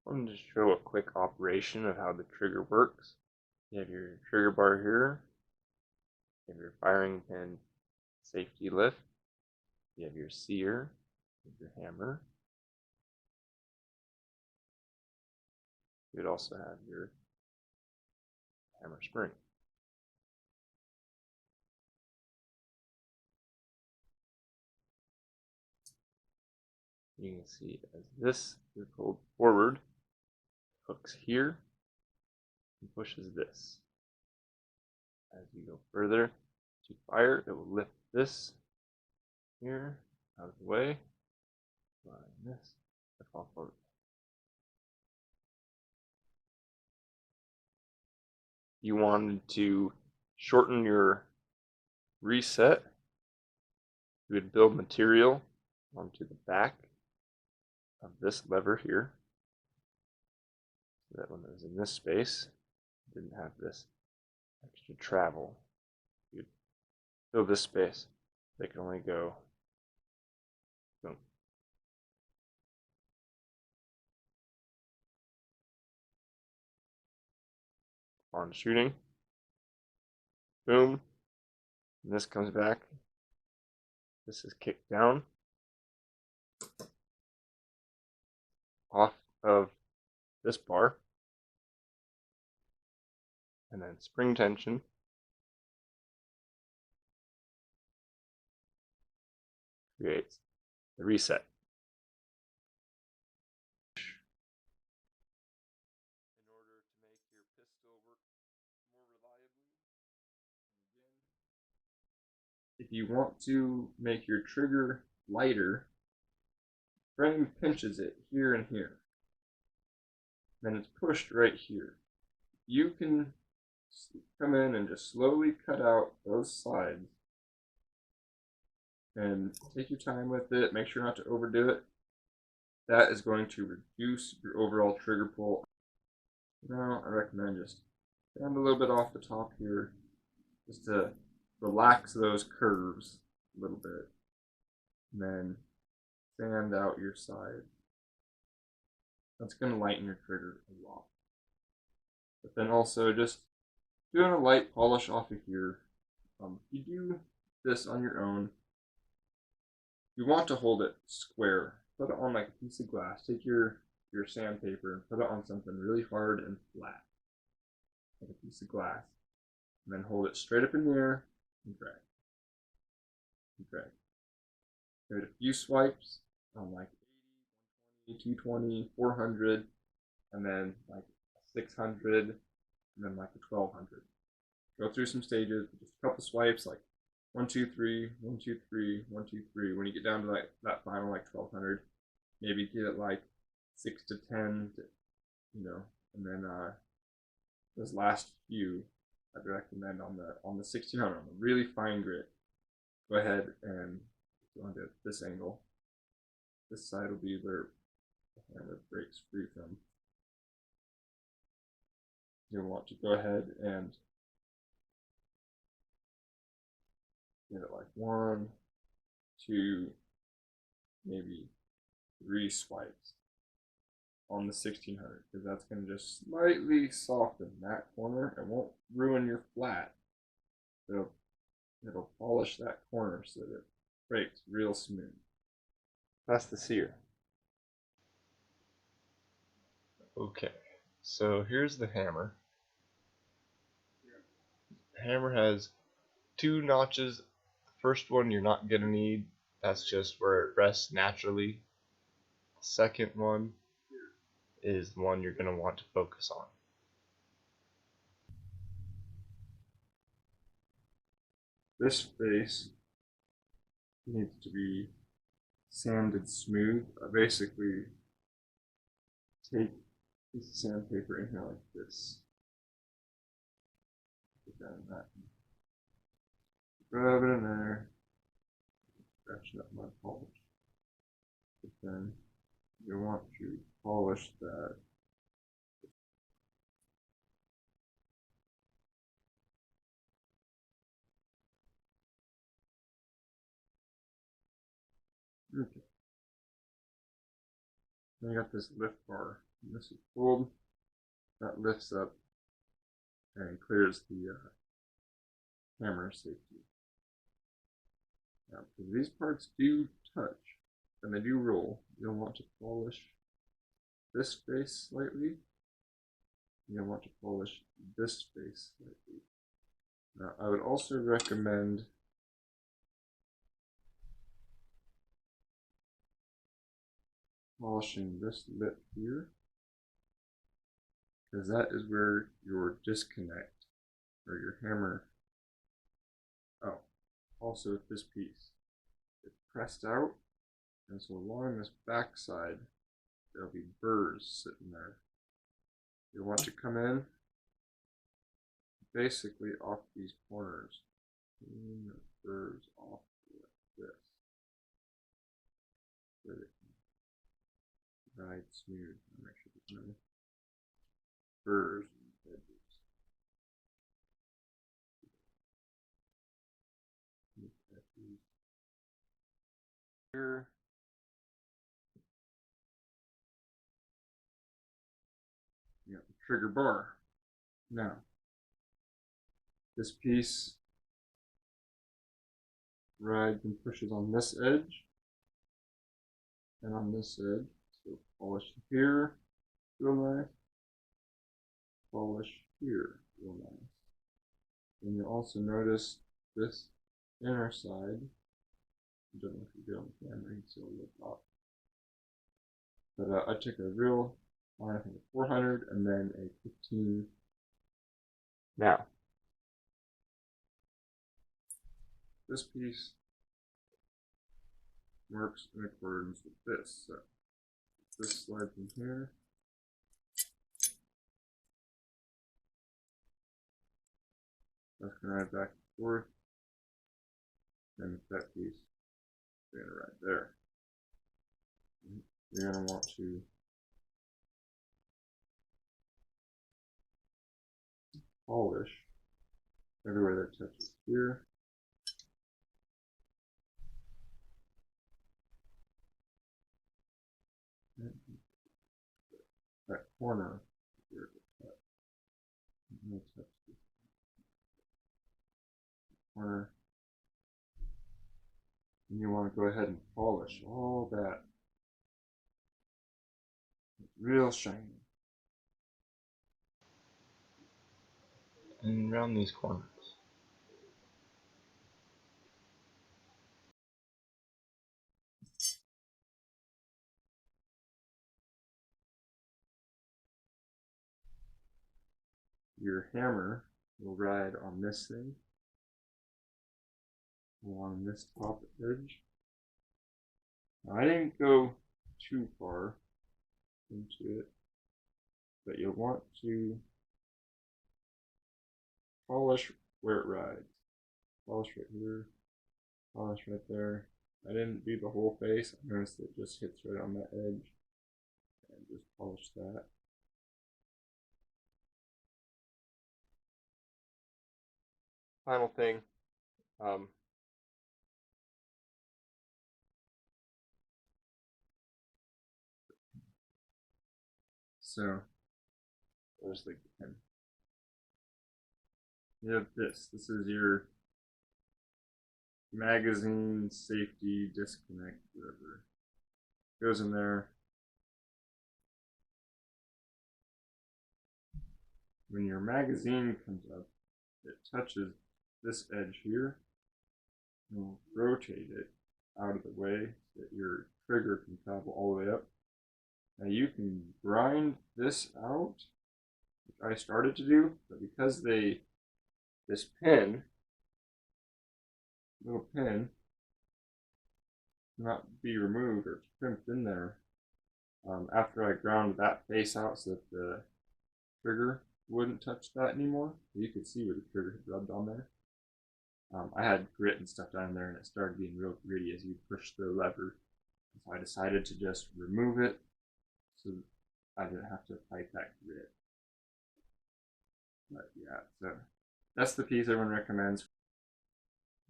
I wanted to show a quick operation of how the trigger works. You have your trigger bar here, you have your firing pin safety lift, you have your sear, you have your hammer. You would also have your hammer spring. You can see as this is pulled forward, hooks here and pushes this. As you go further to fire, it will lift this here out of the way, allowing this to fall forward. You wanted to shorten your reset, you would build material onto the back of this lever here, so that when it was in this space, it didn't have this extra travel. You'd fill this space. They can only go boom. On shooting, boom, and this comes back. This is kicked down off of this bar, and then spring tension creates the reset. In order to make your pistol work more reliably, again, if you want to make your trigger lighter, frame pinches it here and here. Then it's pushed right here. You can come in and just slowly cut out those sides and take your time with it. Make sure not to overdo it. That is going to reduce your overall trigger pull. Now I recommend just stand a little bit off the top here just to relax those curves a little bit, and then sand out your side. That's going to lighten your trigger a lot. But then also just doing a light polish off of here. If you do this on your own, you want to hold it square. Put it on like a piece of glass. Take your sandpaper and put it on something really hard and flat, like a piece of glass. And then hold it straight up in the air and drag. And drag. Give it a few swipes on like 80, 220, 400, and then like 600, and then like a 1200. Go through some stages, just a couple swipes, like 1, 2, 3, 1, 2, 3, 1, 2, 3. When you get down to like that final like 1200, maybe get it like 6 to 10, and then those last few I'd recommend on the 1600 on the really fine grit. Go ahead and go into this angle. This side will be where the hammer breaks free from. You'll want to go ahead and get it like 1, 2, maybe 3 swipes on the 1600, because that's going to just slightly soften that corner. It won't ruin your flat. It'll polish that corner so that it breaks real smooth. That's the sear. Okay, so here's the hammer. The hammer has 2 notches. The first one you're not going to need. That's just where it rests naturally. The second one is the one you're going to want to focus on. This face needs to be sanded smooth. I basically take a piece of sandpaper in here like this. Put that in that. Rub it in there. Scratching up my polish. But then you want to polish that. Okay. Then you got this lift bar. And this is pulled, that lifts up and clears the hammer safety. Now, because these parts do touch and they do roll, you'll want to polish this face slightly. You'll want to polish this face slightly. Now, I would also recommend polishing this lip here, because that is where your disconnect or your hammer. Oh, also this piece, it's pressed out, and so along this back side there'll be burrs sitting there. You'll want to come in basically off these corners, clean the burrs off like this, so that it can ride smooth. Make sure there's no burrs and edges. Here. You got the trigger bar. Now, this piece rides and pushes on this edge and on this edge. So polish here, real nice. Polish here, real nice. And you'll also notice this inner side. I don't know if you get on the camera, you can see a little top. But I took a real line, I think a 400 and then a 15. Now, this piece works in accordance with this. So this slides in here. That's going to ride back and forth. And that piece is going to ride there. You're going to want to polish everywhere that touches here. That corner here to touch. I'm going to touch this corner. And you want to go ahead and polish all that. It's real shiny. And around these corners. Your hammer will ride on this thing, along this top edge. Now, I didn't go too far into it, but you'll want to polish where it rides. Polish right here, polish right there. I didn't do the whole face. I noticed it just hits right on that edge, and just polish that. Final thing, so there's the pen. You have this. This is your magazine safety disconnect, whatever. Goes in there. When your magazine comes up, it touches this edge here. You'll rotate it out of the way so that your trigger can travel all the way up. Now you can grind this out, which I started to do, but because this pin, little pin, cannot be removed or it's crimped in there, after I ground that face out so that the trigger wouldn't touch that anymore, you could see where the trigger had rubbed on there. I had grit and stuff down there and it started being real gritty as you push the lever. So I decided to just remove it so I didn't have to fight that grit. But yeah, so that's the piece everyone recommends.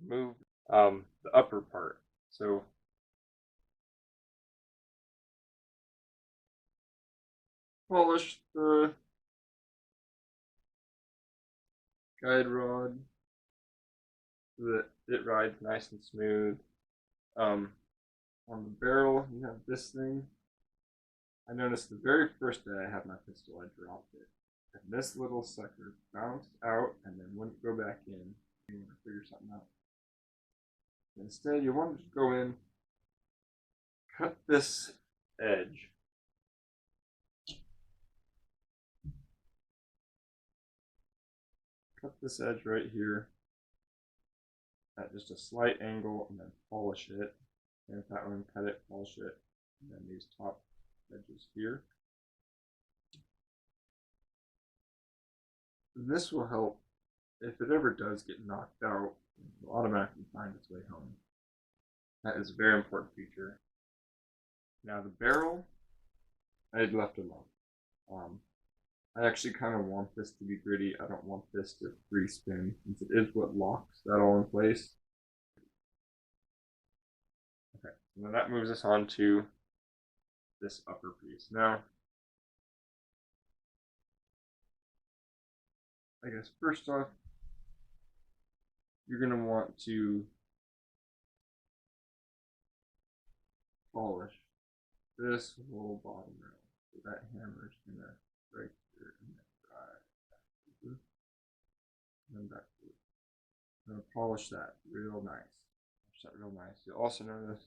Move the upper part. So polish the guide rod so that it rides nice and smooth. On the barrel, you have this thing. I noticed the very first day I had my pistol, I dropped it. And this little sucker bounced out and then wouldn't go back in. You want to figure something out. Instead, you want to go in, cut this edge. Cut this edge right here at just a slight angle and then polish it. And if that one, cut it, polish it, and then these top edges here. This will help if it ever does get knocked out, it will automatically find its way home. That is a very important feature. Now the barrel, I had left alone. I actually kind of want this to be gritty. I don't want this to free spin, since it is what locks that all in place. Okay, so now that moves us on to this upper piece. Now, I guess first off, you're going to want to polish this whole bottom rail. So that hammer's going to right here and then right and then back to it. I'm going to polish that real nice. Polish that real nice. You'll also notice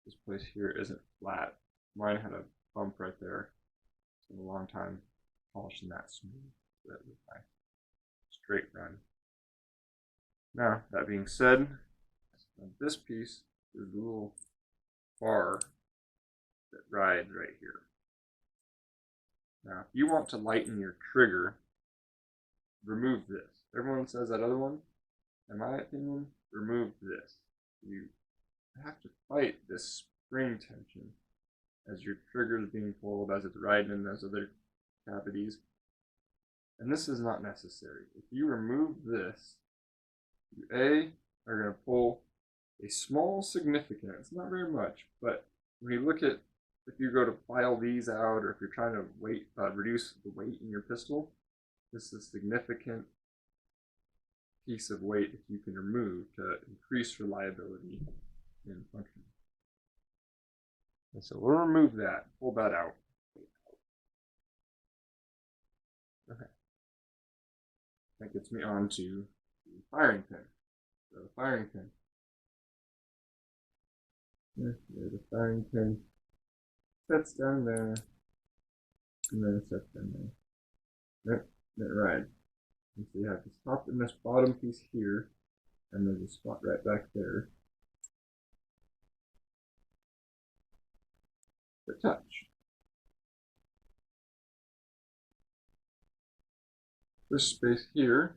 this place here isn't flat. Mine had a bump right there. It's been a long time polishing that smooth. So that was nice. Straight run. Now, that being said, on this piece, there's a little bar that rides right here. Now, if you want to lighten your trigger, remove this. Everyone says that other one. In my opinion, remove this. You have to fight this spring tension as your trigger is being pulled, as it's riding in those other cavities. And this is not necessary. If you remove this, you are going to pull a small significance, not very much, but when you look at, if you go to file these out, or if you're trying to reduce the weight in your pistol, this is a significant piece of weight that you can remove to increase reliability in function. And so we'll remove that, pull that out. Okay. That gets me on to the firing pin. So the firing pin. There's the firing pin. Sets down there. And then it sets down there. Yep, that rides. And so you have this top and this bottom piece here. And there's a spot right back there. The touch. This space here,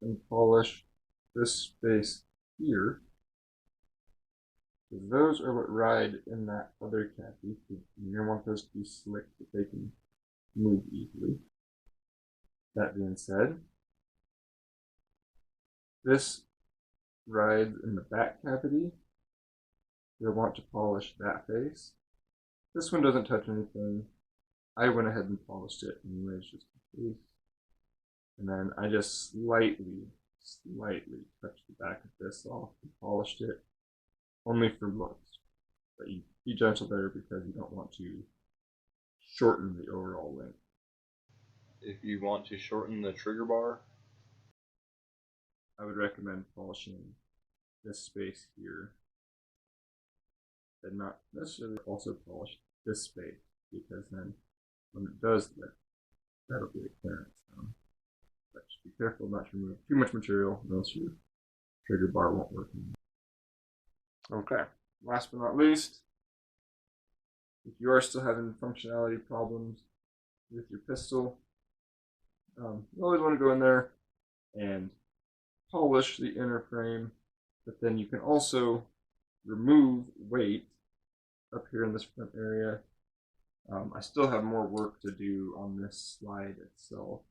and polish this space here, because those are what ride in that other cavity. You're going to want those to be slick so they can move easily. That being said, this rides in the back cavity. You'll want to polish that face. This one doesn't touch anything. I went ahead and polished it anyways, just in case. And then I just slightly touched the back of this off and polished it, only for looks. But you be gentle there because you don't want to shorten the overall length. If you want to shorten the trigger bar, I would recommend polishing this space here, and not necessarily also polish this space, because then when it does lift, that'll be a clearance zone. But just be careful not to remove too much material, or else your trigger bar won't work anymore. Okay, last but not least, if you are still having functionality problems with your pistol, you always want to go in there and polish the inner frame, but then you can also remove weight up here in this front area. I still have more work to do on this slide itself,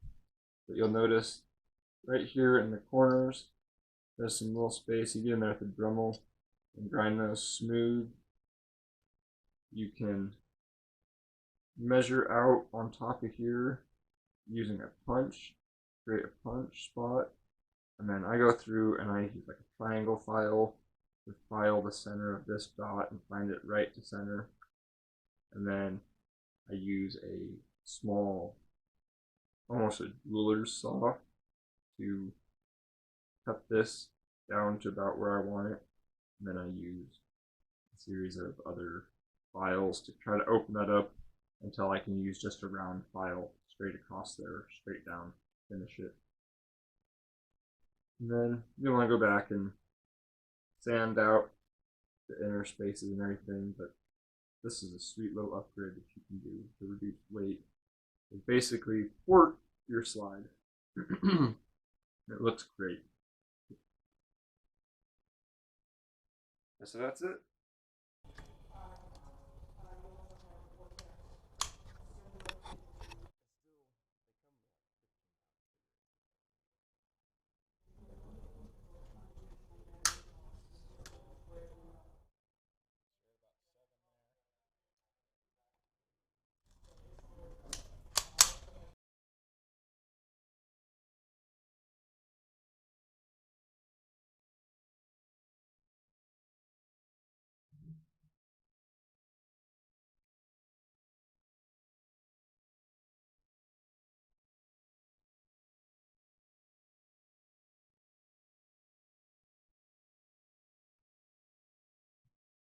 but you'll notice right here in the corners there's some little space. You get in there with the Dremel and grind those smooth. You can measure out on top of here using a punch, create a punch spot, and then I go through and I use like a triangle file to file the center of this dot and find it right to center. And then I use a small, almost a ruler's saw to cut this down to about where I want it. And then I use a series of other files to try to open that up until I can use just a round file straight across there, straight down, finish it. And then you want to go back and sand out the inner spaces and everything, but this is a sweet little upgrade that you can do to reduce weight. It basically port your slide. It looks great. So that's it.